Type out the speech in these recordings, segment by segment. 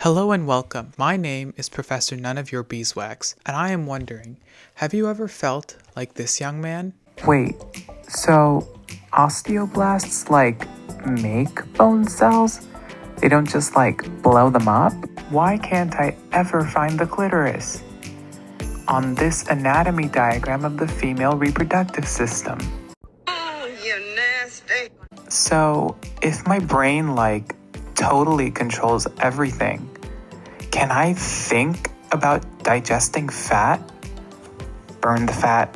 Hello and welcome. My name is Professor None of Your Beeswax, and I am wondering, have you ever felt like this young man? Wait, so osteoblasts make bone cells? They don't just blow them up? Why can't I ever find the clitoris? On this anatomy diagram of the female reproductive system. Oh, you nasty. So, if my brain totally controls everything, can I think about digesting fat? Burn the fat,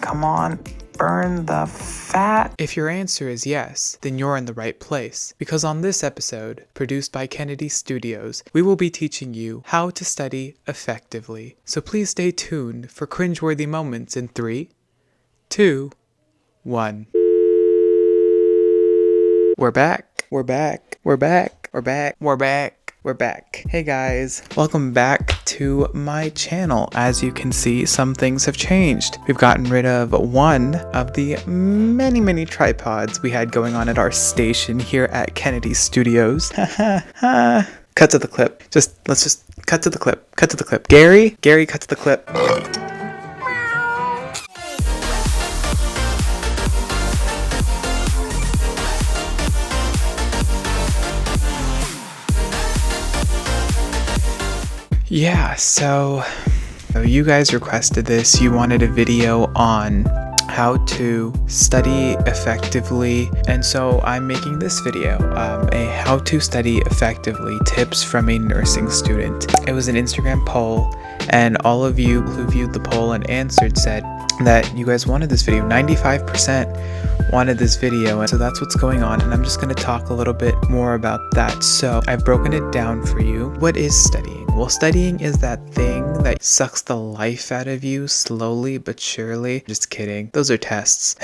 come on, burn the fat. If your answer is yes, then you're in the right place, because on this episode, produced by Kennedy Studios, we will be teaching you how to study effectively. So please stay tuned for cringeworthy moments in 3, 2, 1. We're back. Hey guys, welcome back to my channel. As you can see, some things have changed. We've gotten rid of one of the many tripods we had going on at our station here at Kennedy Studios. Cut to the clip. Let's just cut to the clip. Gary, cut to the clip. Yeah, so you guys requested this. You wanted a video on how to study effectively, and so I'm making this video, a how to study effectively tips from a nursing student. It was an Instagram poll, and all of you who viewed the poll and answered said that you guys wanted this video. 95% wanted this video, and so that's what's going on, and I'm just going to talk a little bit more about that. So I've broken it down for you. What is studying? Well, studying is that thing that sucks the life out of you slowly but surely. Just kidding. Those are tests.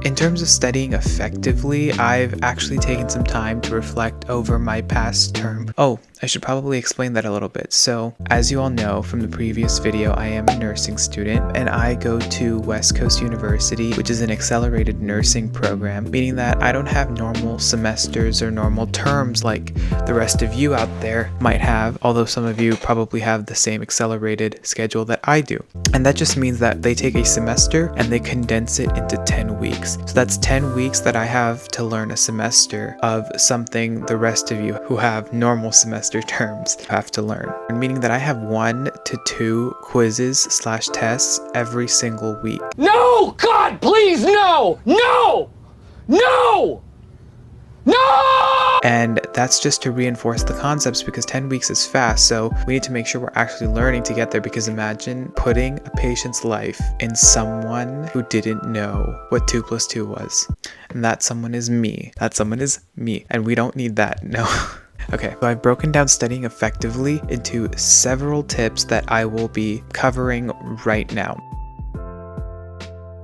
In terms of studying effectively, I've actually taken some time to reflect over my past term. Oh, I should probably explain that a little bit. So, as you all know from the previous video, I am a nursing student and I go to West Coast University, which is an accelerated nursing program, meaning that I don't have normal semesters or normal terms like the rest of you out there might have, although some of you probably have the same accelerated schedule that I do. And that just means that they take a semester and they condense it into 10 weeks. So that's 10 weeks that I have to learn a semester of something the rest of you who have normal semester terms have to learn. Meaning that I have 1 to 2 quizzes/tests every single week. No! God, please, no! No! No! No! And that's just to reinforce the concepts, because 10 weeks is fast, so we need to make sure we're actually learning to get there, because imagine putting a patient's life in someone who didn't know what 2 + 2 was. And that someone is me. And we don't need that, no. Okay, so I've broken down studying effectively into several tips that I will be covering right now.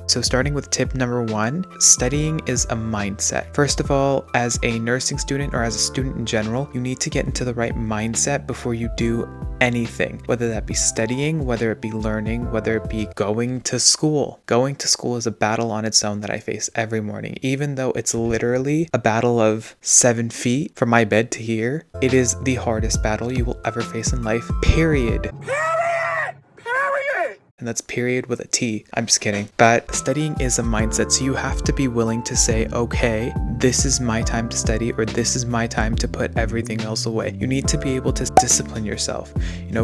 So starting with tip number 1, studying is a mindset. First of all, as a nursing student or as a student in general, you need to get into the right mindset before you do anything, whether that be studying, whether it be learning, whether it be going to school. Going to school is a battle on its own that I face every morning. Even though it's literally a battle of 7 feet from my bed to here, it is the hardest battle you will ever face in life, period. And that's period with a T. I'm just kidding. But studying is a mindset, so you have to be willing to say, okay, this is my time to study, or this is my time to put everything else away. You need to be able to discipline yourself,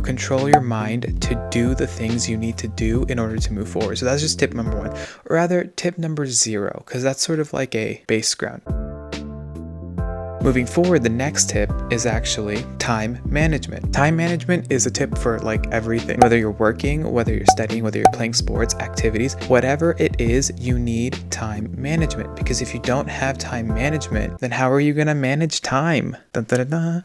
control your mind to do the things you need to do in order to move forward. So that's just tip number 1, or rather tip number 0, because that's sort of like a base ground. Moving forward, the next tip is actually time management. Time management is a tip for everything. Whether you're working, whether you're studying, whether you're playing sports, activities, whatever it is, you need time management. Because if you don't have time management, then how are you going to manage time? Dun, dun, dun, dun.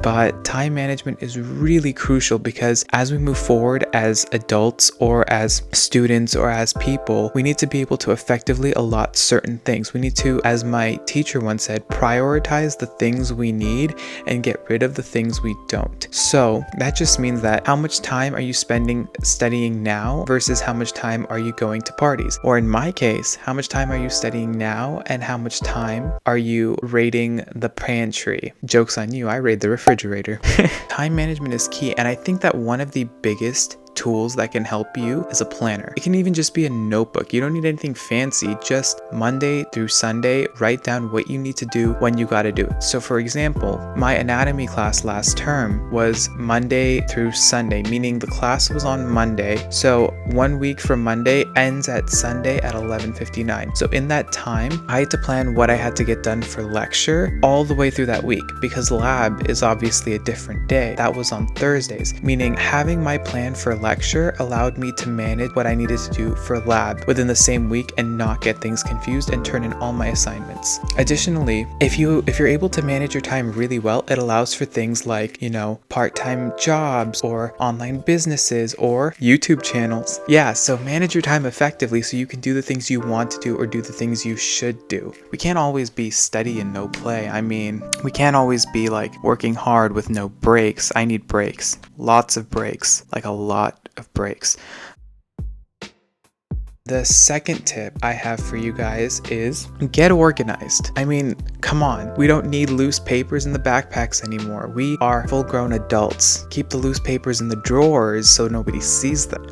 But time management is really crucial because as we move forward as adults or as students or as people, we need to be able to effectively allot certain things. We need to, as my teacher once said, prioritize the things we need and get rid of the things we don't. So that just means that how much time are you spending studying now versus how much time are you going to parties? Or in my case, how much time are you studying now and how much time are you raiding the pantry? Joke's on you, I raid the refrigerator. Time management is key, and I think that one of the biggest tools that can help you is a planner. It can even just be a notebook. You don't need anything fancy. Just Monday through Sunday, write down what you need to do when you got to do it. So for example, my anatomy class last term was Monday through Sunday, meaning the class was on Monday. So 1 week from Monday ends at Sunday at 11:59. So in that time, I had to plan what I had to get done for lecture all the way through that week because lab is obviously a different day. That was on Thursdays, meaning having my plan for lecture allowed me to manage what I needed to do for lab within the same week and not get things confused and turn in all my assignments. Additionally, if you're able to manage your time really well, it allows for things like, part-time jobs or online businesses or YouTube channels. Yeah, so manage your time effectively so you can do the things you want to do or do the things you should do. We can't always be study and no play. I mean, we can't always be like working hard with no breaks. I need breaks. Lots of breaks. Like a lot of breaks. The second tip I have for you guys is get organized. I mean, come on. We don't need loose papers in the backpacks anymore. We are full-grown adults. Keep the loose papers in the drawers so nobody sees them.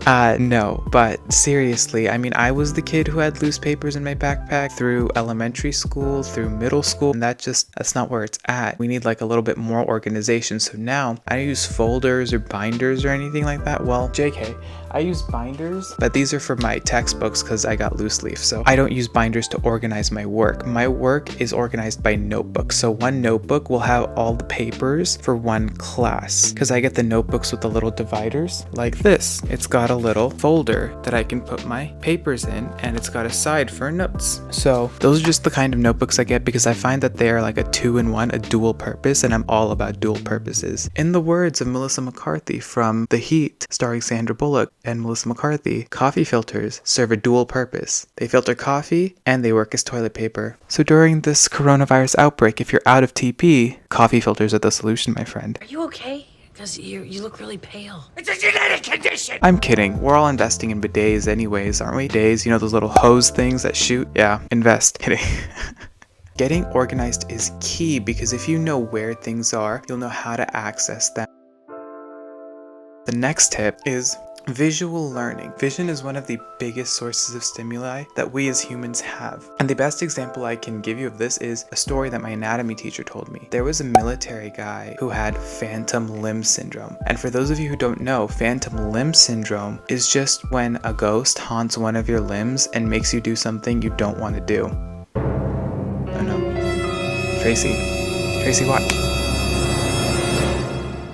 No, but seriously, I mean, I was the kid who had loose papers in my backpack through elementary school, through middle school, and that's not where it's at. We need like a little bit more organization. So now I don't use folders or binders or anything like that. Well, JK, I use binders, but these are for my textbooks because I got loose leaf. So I don't use binders to organize my work. My work is organized by notebooks. So one notebook will have all the papers for one class because I get the notebooks with the little dividers like this. It's got a little folder that I can put my papers in and it's got a side for notes. So those are just the kind of notebooks I get because I find that they are like a 2-in-1, a dual purpose, and I'm all about dual purposes. In the words of Melissa McCarthy from The Heat, starring Sandra Bullock and Melissa McCarthy, coffee filters serve a dual purpose. They filter coffee and they work as toilet paper. So during this coronavirus outbreak, if you're out of TP, coffee filters are the solution, my friend. Are you okay? Because you look really pale. It's a genetic condition! I'm kidding. We're all investing in bidets anyways, aren't we? Bidets, those little hose things that shoot? Yeah, invest. Kidding. Getting organized is key because if you know where things are, you'll know how to access them. The next tip is visual learning. Vision is one of the biggest sources of stimuli that we as humans have. And the best example I can give you of this is a story that my anatomy teacher told me. There was a military guy who had phantom limb syndrome. And for those of you who don't know, phantom limb syndrome is just when a ghost haunts one of your limbs and makes you do something you don't want to do. Oh no. Tracy, watch.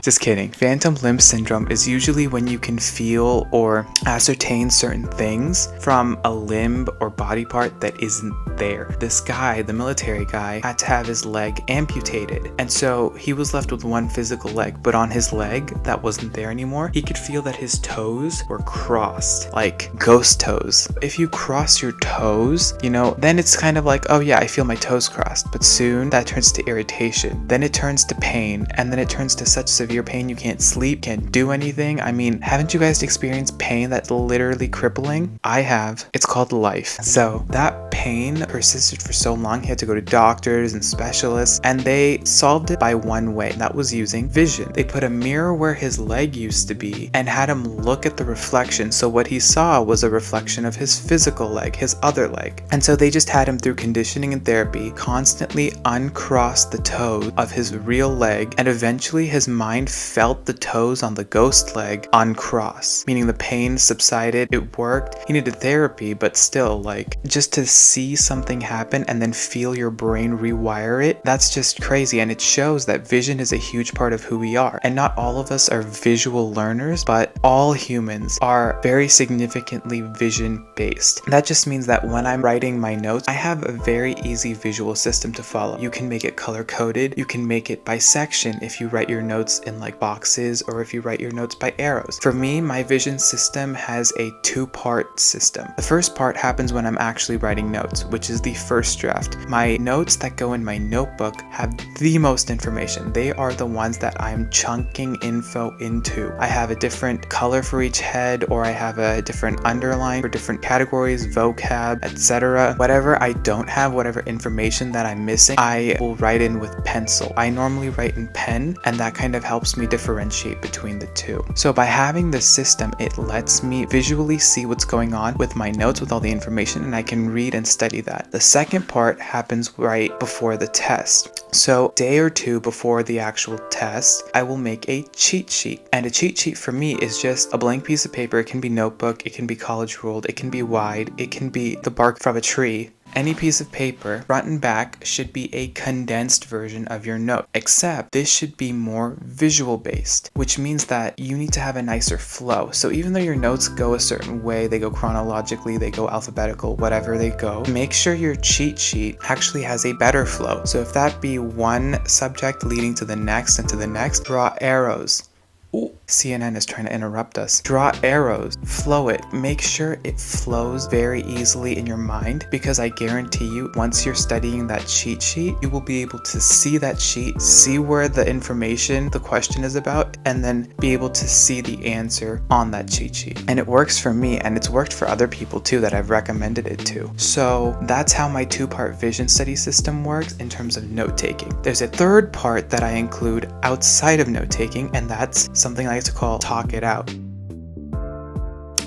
Just kidding. Phantom limb syndrome is usually when you can feel or ascertain certain things from a limb or body part that isn't there. This guy, the military guy, had to have his leg amputated. And so he was left with one physical leg, but on his leg that wasn't there anymore, he could feel that his toes were crossed, like ghost toes. If you cross your toes, then it's kind of like, oh yeah, I feel my toes crossed. But soon that turns to irritation. Then it turns to pain. And then it turns to such severe pain you can't sleep, can't do anything. I mean, haven't you guys experienced pain that's literally crippling? I have. It's called life. So that pain persisted for so long, he had to go to doctors and specialists, and they solved it by one way. That was using vision. They put a mirror where his leg used to be and had him look at the reflection. So what he saw was a reflection of his physical leg, his other leg. And so they just had him through conditioning and therapy constantly uncross the toes of his real leg, and eventually his mind even felt the toes on the ghost leg uncross, meaning the pain subsided, it worked. He needed therapy, but still, like, just to see something happen and then feel your brain rewire it, that's just crazy. And it shows that vision is a huge part of who we are. And not all of us are visual learners, but all humans are very significantly vision based. That just means that when I'm writing my notes, I have a very easy visual system to follow. You can make it color coded, you can make it by section if you write your notes in like boxes, or if you write your notes by arrows. For me, my vision system has a two-part system. The first part happens when I'm actually writing notes, which is the first draft. My notes that go in my notebook have the most information. They are the ones that I'm chunking info into. I have a different color for each head, or I have a different underline for different categories, vocab, etc. Whatever I don't have, whatever information that I'm missing, I will write in with pencil. I normally write in pen, and that kind of helps me differentiate between the two. So by having this system, it lets me visually see what's going on with my notes, with all the information, and I can read and study that. The second part happens right before the test. So day or two before the actual test, I will make a cheat sheet. And a cheat sheet for me is just a blank piece of paper. It can be notebook, it can be college ruled, it can be wide, it can be the bark from a tree. Any piece of paper, front and back, should be a condensed version of your note, except this should be more visual based, which means that you need to have a nicer flow. So even though your notes go a certain way, they go chronologically, they go alphabetical, whatever they go, make sure your cheat sheet actually has a better flow. So if that be one subject leading to the next and to the next, draw arrows. Ooh, CNN is trying to interrupt us. Draw arrows, flow it. Make sure it flows very easily in your mind, because I guarantee you, once you're studying that cheat sheet, you will be able to see that sheet, see where the information, the question is about, and then be able to see the answer on that cheat sheet. And it works for me, and it's worked for other people too that I've recommended it to. So that's how my two-part vision study system works in terms of note-taking. There's a third part that I include outside of note-taking, and that's something I like to call talk it out.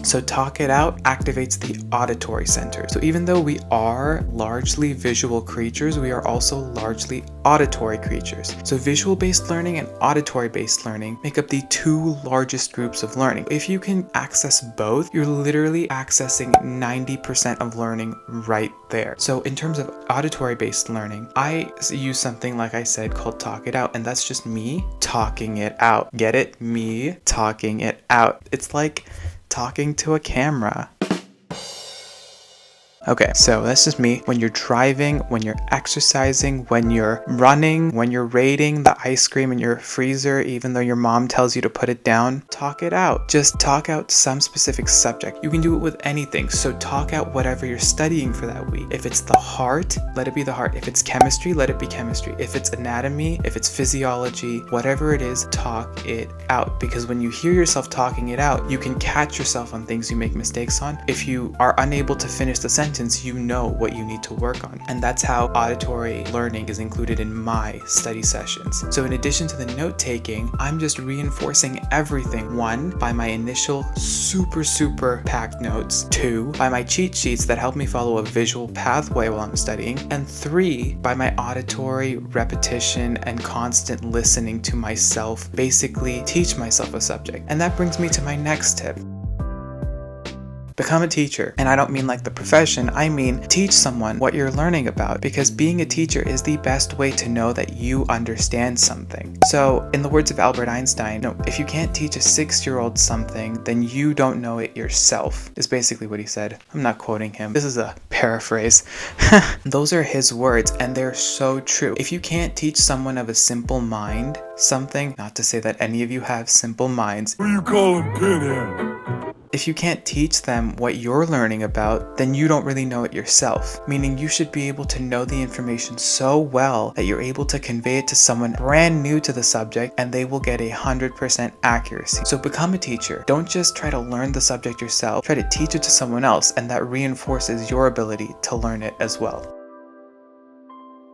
So talk it out activates the auditory center. So even though we are largely visual creatures, we are also largely auditory creatures. So visual-based learning and auditory-based learning make up the two largest groups of learning. If you can access both, you're literally accessing 90% of learning right there. So in terms of auditory-based learning, I use something, like I said, called talk it out, and that's just me talking it out. Get it? Me talking it out. It's like talking to a camera. Okay, so that's just me. When you're driving, when you're exercising, when you're running, when you're raiding the ice cream in your freezer, even though your mom tells you to put it down, talk it out. Just talk out some specific subject. You can do it with anything. So talk out whatever you're studying for that week. If it's the heart, let it be the heart. If it's chemistry, let it be chemistry. If it's anatomy, if it's physiology, whatever it is, talk it out. Because when you hear yourself talking it out, you can catch yourself on things you make mistakes on. If you are unable to finish the sentence, you know what you need to work on. And that's how auditory learning is included in my study sessions. So in addition to the note taking, I'm just reinforcing everything. 1, by my initial super packed notes. 2, by my cheat sheets that help me follow a visual pathway while I'm studying. And 3, by my auditory repetition and constant listening to myself, basically teach myself a subject. And that brings me to my next tip. Become a teacher. And I don't mean like the profession, I mean teach someone what you're learning about, because being a teacher is the best way to know that you understand something. So in the words of Albert Einstein, no, if you can't teach a 6-year-old something, then you don't know it yourself, is basically what he said. I'm not quoting him. This is a paraphrase. Those are his words, and they're so true. If you can't teach someone of a simple mind something, not to say that any of you have simple minds. What do you call him, Pinhead? If you can't teach them what you're learning about, then you don't really know it yourself. Meaning you should be able to know the information so well that you're able to convey it to someone brand new to the subject, and they will get 100% accuracy. So become a teacher. Don't just try to learn the subject yourself. Try to teach it to someone else, and that reinforces your ability to learn it as well.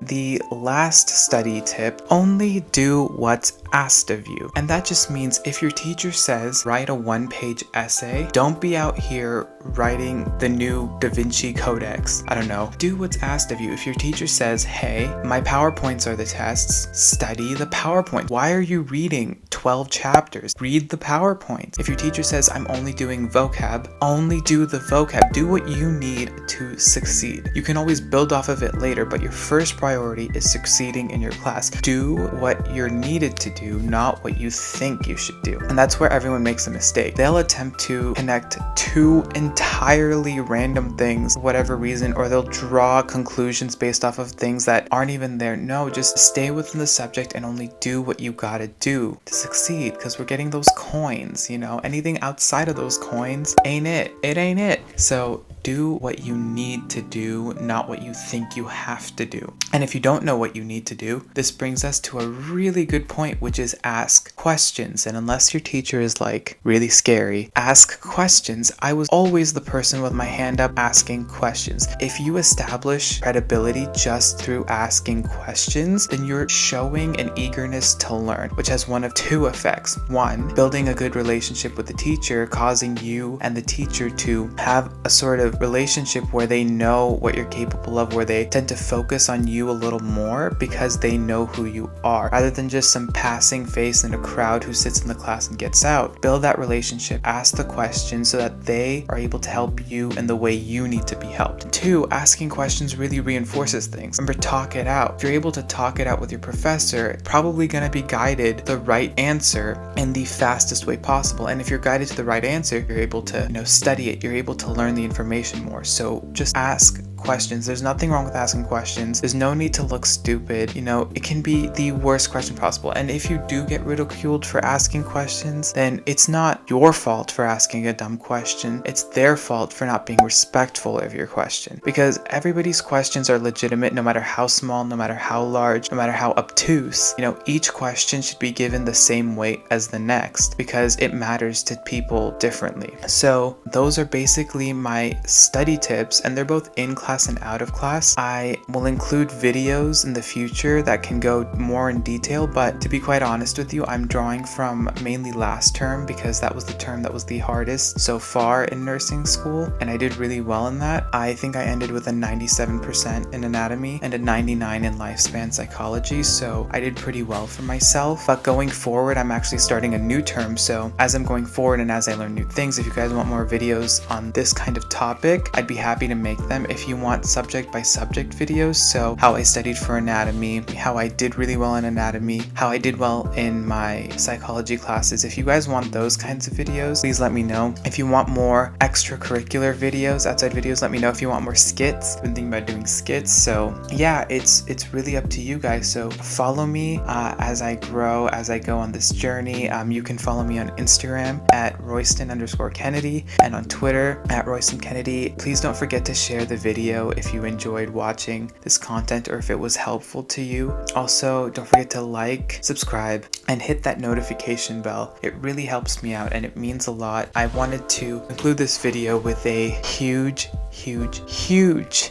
The last study tip, only do what's asked of you. And that just means if your teacher says write a 1-page essay, don't be out here writing the new Da Vinci Codex. I don't know. Do what's asked of you. If your teacher says, hey, my PowerPoints are the tests, study the PowerPoint. Why are you reading 12 chapters? Read the PowerPoint. If your teacher says, I'm only doing vocab, only do the vocab. Do what you need to succeed. You can always build off of it later, but your first priority is succeeding in your class. Do what you're needed to do, not what you think you should do. And that's where everyone makes a mistake. They'll attempt to connect two entirely random things for whatever reason, or they'll draw conclusions based off of things that aren't even there. No, just stay within the subject and only do what you gotta do to succeed, because we're getting those coins, you know? Anything outside of those coins ain't it. It ain't it. So do what you need to do, not what you think you have to do. And if you don't know what you need to do, this brings us to a really good point, which is ask questions. And unless your teacher is like really scary, ask questions. I was always the person with my hand up asking questions. If you establish credibility just through asking questions, then you're showing an eagerness to learn, which has one of two effects. One, building a good relationship with the teacher, causing you and the teacher to have a sort of relationship where they know what you're capable of, where they tend to focus on you a little more because they know who you are, rather than just some passing face in a crowd who sits in the class and gets out. Build that relationship, ask the questions so that they are able to help you in the way you need to be helped. Two, asking questions really reinforces things. Remember, talk it out. If you're able to talk it out with your professor, it's probably going to be guided the right answer in the fastest way possible. And if you're guided to the right answer, you're able to, study it. You're able to learn the information more. So just ask questions. There's nothing wrong with asking questions. There's no need to look stupid. It can be the worst question possible. And if you do get ridiculed for asking questions, then it's not your fault for asking a dumb question. It's their fault for not being respectful of your question. Because everybody's questions are legitimate, no matter how small, no matter how large, no matter how obtuse. Each question should be given the same weight as the next, because it matters to people differently. So those are basically my study tips, and they're both in class and out of class. I will include videos in the future that can go more in detail, but to be quite honest with you, I'm drawing from mainly last term because that was the term that was the hardest so far in nursing school, and I did really well in that. I think I ended with a 97% in anatomy and a 99 in lifespan psychology, so I did pretty well for myself. But going forward, I'm actually starting a new term, so as I'm going forward and as I learn new things, if you guys want more videos on this kind of topic, I'd be happy to make them. If you want subject by subject videos, so how I studied for anatomy, how I did really well in anatomy, how I did well in my psychology classes, if you guys want those kinds of videos, please let me know. If you want more extracurricular videos, outside videos, let me know. If you want more skits, I've been thinking about doing skits. So yeah, it's really up to you guys. So follow me as I grow, as I go on this journey. You can follow me on Instagram at Royston_Kennedy and on Twitter at Royston Kennedy. Please don't forget to share the video if you enjoyed watching this content or if it was helpful to you. Also, don't forget to like, subscribe, and hit that notification bell. It really helps me out and it means a lot. I wanted to conclude this video with a huge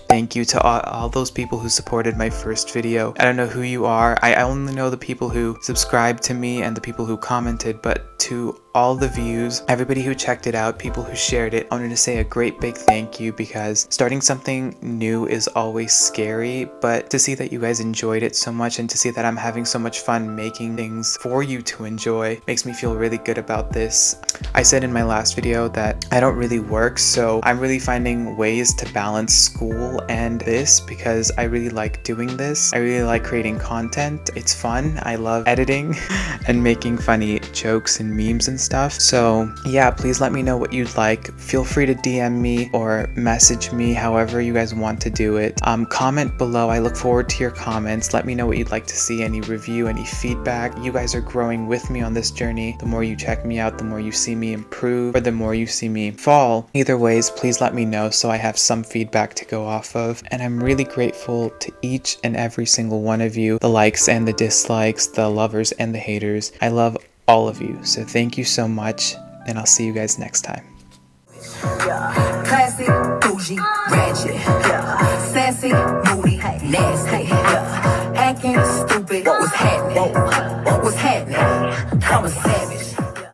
thank you to all those people who supported my first video. I don't know who you are. I only know the people who subscribed to me and the people who commented, but to all the views, everybody who checked it out, people who shared it, I wanted to say a great big thank you, because starting something new is always scary, but to see that you guys enjoyed it so much and to see that I'm having so much fun making things for you to enjoy makes me feel really good about this. I said in my last video that I don't really work, so I'm really finding ways to balance school and this because I really like doing this. I really like creating content. It's fun. I love editing and making funny jokes and memes and stuff. So yeah, please let me know what you'd like. Feel free to DM me or message me, however you guys want to do it. Comment below. I look forward to your comments. Let me know what you'd like to see, any review, any feedback. You guys are growing with me on this journey. The more you check me out, the more you see me improve, or the more you see me fall. Either ways, please let me know so I have some feedback to go off of. And I'm really grateful to each and every single one of you, the likes and the dislikes, the lovers and the haters. I love all of you. So thank you so much, and I'll see you guys next time. Yeah, classy, bougie, ratchet, yeah, sassy, moody, nasty, yeah, acting stupid, what was happening? What's happening? I'm a savage.